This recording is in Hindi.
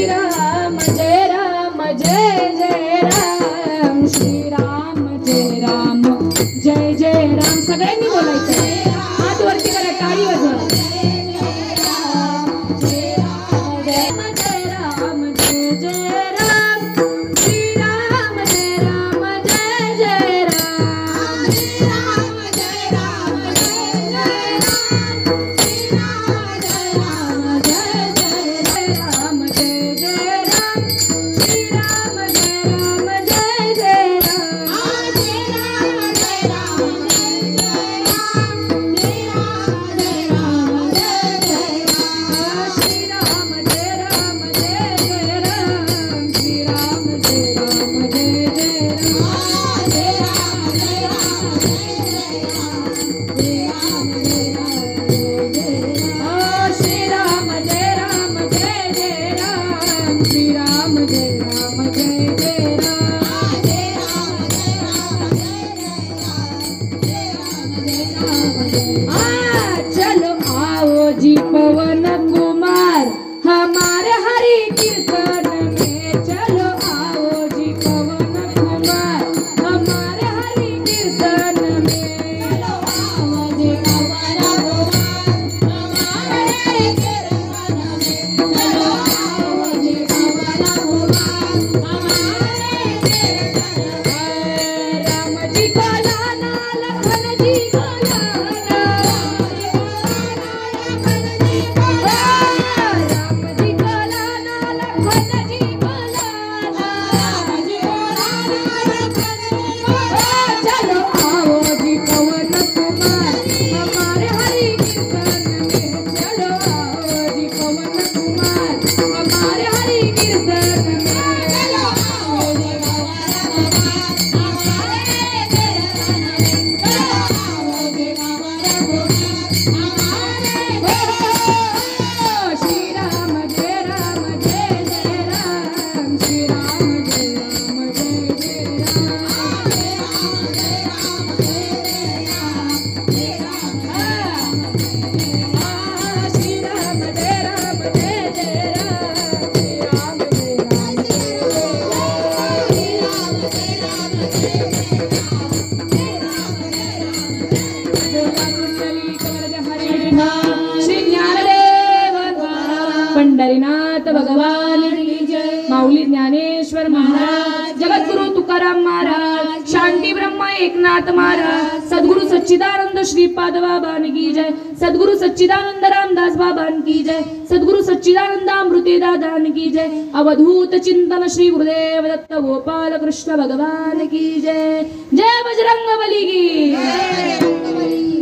राम जय राम जय जय राम श्री राम जय राम सगळ्यांनी बोलायचं हात वरती करा टाळी वाजवा पवन कुमार हमारे हरि कीर्तन में चलो आओ जी पवन कुमार हमारे हरि कीर्तन में चलो आओ जी पवन कुमार हमारे कीर्तन में चलो आओ जी पवन कुमार हमारे कीर्तन में राम जी को लाना लखन जी को लाना पंढरीनाथ भगवान की जय माऊली ज्ञानेश्वर महाराज जगद्गुरु तुकाराम महाराज शांती ब्रह्म एकनाथ महाराज सद्गुरु सच्चिदानंद श्रीपाद बाबा की जय सद्गुरु सच्चिदानंद रामदास बाबा की जय सद्गुरु सच्चिदानंद अमृते दादा की जय अवधूत चिंतन श्री गुरुदेव दत्त गोपाल कृष्ण भगवान की जय जय बजरंग बली की